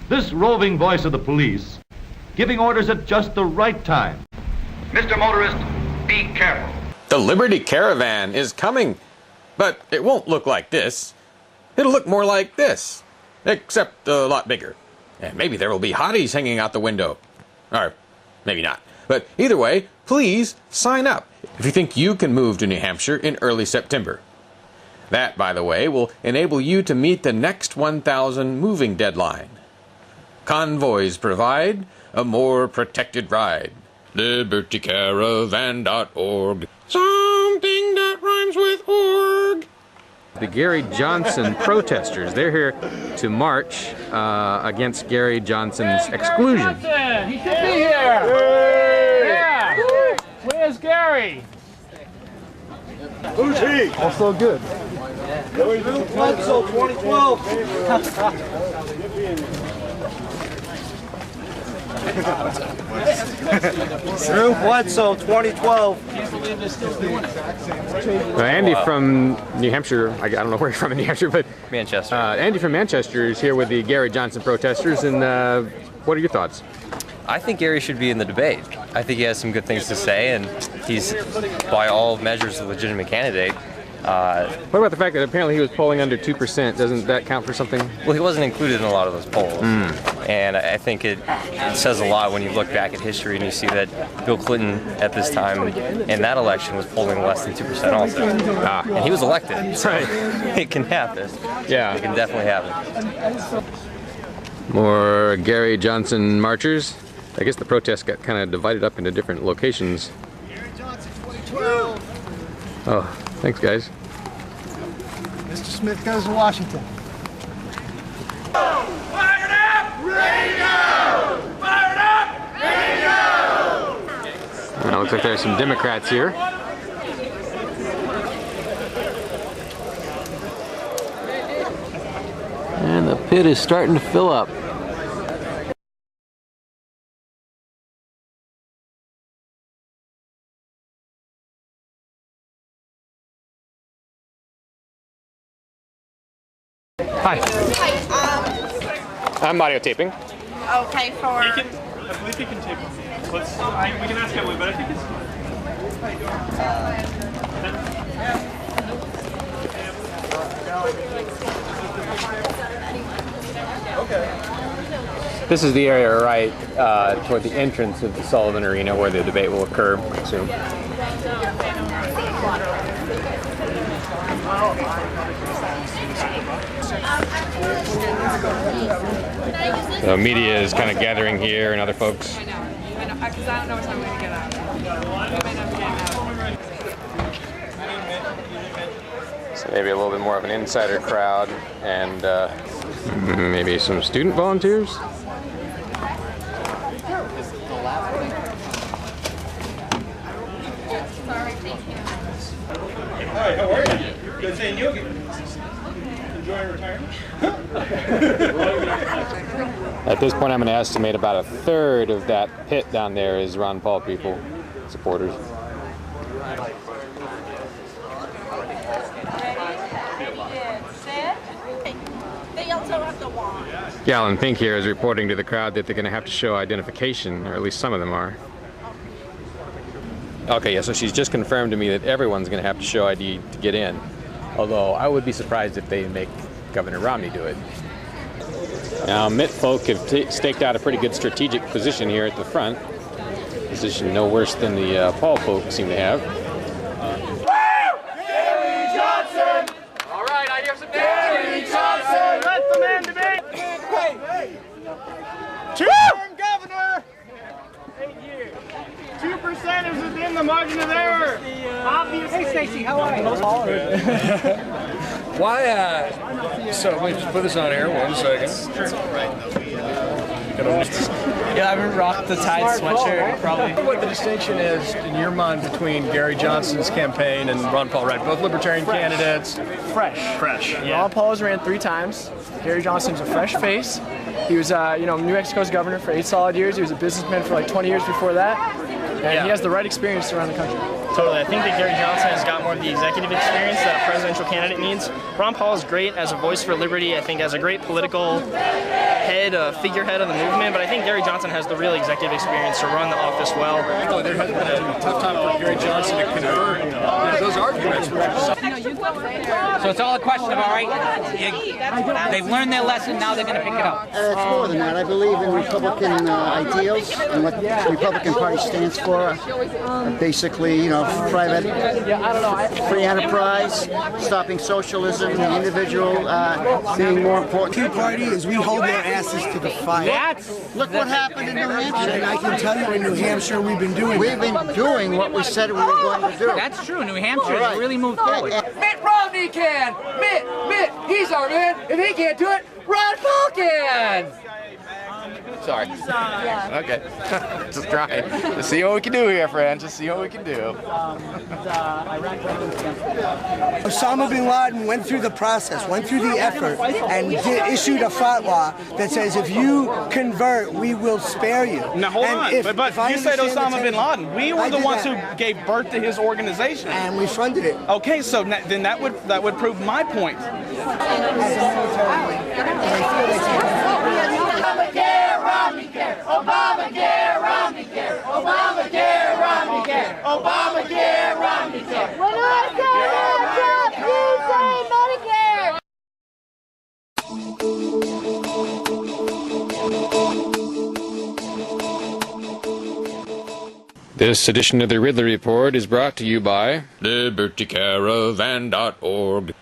This roving voice of the police, giving orders at just the right time. Mr. Motorist, be careful. The Liberty Caravan is coming, but it won't look like this. It'll look more like this, except a lot bigger. And maybe there will be hotties hanging out the window. Or maybe not. But either way, please sign up if you think you can move to New Hampshire in early September. That, by the way, will enable you to meet the next 1,000 moving deadline. Convoys provide a more protected ride. LibertyCaravan.org. Something that rhymes with org. The Gary Johnson protesters, they're here to march against Gary Johnson's exclusion. Johnson, he should be here. Yeah. Where's Gary? Who's he? Also good. Drew Bledsoe, 2012. Drew Bledsoe, 2012. Andy from New Hampshire, I don't know where you're from in New Hampshire, but Manchester. Andy from Manchester is here with the Gary Johnson protesters, and what are your thoughts? I think Gary should be in the debate. I think he has some good things to say, and he's, by all measures, a legitimate candidate. What about the fact that apparently he was polling under 2%? Doesn't that count for something? Well, he wasn't included in a lot of those polls. And I think it says a lot when you look back at history and you see that Bill Clinton at this time in that election was polling less than 2% also. And he was elected. So it can happen. Yeah. It can definitely happen. More Gary Johnson marchers. I guess the protests got kind of divided up into different locations. Gary Johnson, 2012. Oh, thanks, guys. Mr. Smith goes to Washington. Fired up! Ready to go! Fired up! Ready to go! Looks like there's some Democrats here. And the pit is starting to fill up. Hi. Hi, I'm audio taping. okay, for... I believe he can tape. We can ask him, but I think it's... Okay. This is the area right toward the entrance of the Sullivan Arena where the debate will occur, I assume. The media is kind of gathering here and other folks. I know, because I don't know what time we're going to get out. So maybe a little bit more of an insider crowd and maybe some student volunteers. Sorry, thank you. Hi, how are you? Good seeing you. Enjoying retirement? At this point, I'm going to estimate about a third of that pit down there is Ron Paul people, supporters. They also have the wand. Galen Pink here is reporting to the crowd that they're going to have to show identification, or at least some of them are. Okay, yeah, so she's just confirmed to me that everyone's going to have to show ID to get in. Although I would be surprised if they make Governor Romney do it. Now, Mitt folk have staked out a pretty good strategic position here at the front. Position no worse than the Paul folk seem to have. Gary Johnson! All right, I hear some Gary Johnson! Let the man debate! Hey! Term governor! 8 years. 2% is within the margin of error. Obviously. Hey, Stacey, how are you? Why, so let me just put this on air 1 second. Yeah, I haven't rocked the Tide sweatshirt, probably. What the distinction is in your mind between Gary Johnson's campaign and Ron Paul, right? Both libertarian candidates. Fresh. Yeah. Ron Paul has ran 3 times. Gary Johnson's a fresh face. He was, New Mexico's governor for 8 solid years. He was a businessman for like 20 years before that. And he has the right experience around the country. Totally. I think that Gary Johnson has got more of the executive experience that a presidential candidate needs. Ron Paul is great as a voice for liberty. I think as a great political figurehead of the movement, but I think Gary Johnson has the real executive experience to run the office well. Oh, there has been a tough time for Gary Johnson to convert those arguments. So it's all a question of, all right, they've learned their lesson, now they're going to pick it up. It's more than that. I believe in Republican ideals and what the Republican Party stands for. Basically, you know, private, free enterprise, stopping socialism, the individual being more important. Tea Party is we hold their asses to the fire. Look what happened in New Hampshire. And I can tell you in New Hampshire we've been doing what we said we were going to do. That's true. New Hampshire has really moved forward. Mitt Romney can! Mitt, he's our man. If he can't do it, Ron Paul can! Sorry. Okay. Just trying. Just see what we can do here, friend. Just see what we can do. Osama bin Laden went through the process, went through the effort, and issued a fatwa that says if you convert, we will spare you. Now hold on, but you said Osama bin Laden. We were the ones who gave birth to his organization, and we funded it. Okay, so then that would prove my point. Obamacare, Romneycare, Obamacare, Romneycare, Obamacare, Romneycare, Obamacare, Romneycare. When I say hands up, you Medicare. This edition of the Ridley Report is brought to you by libertycaravan.org.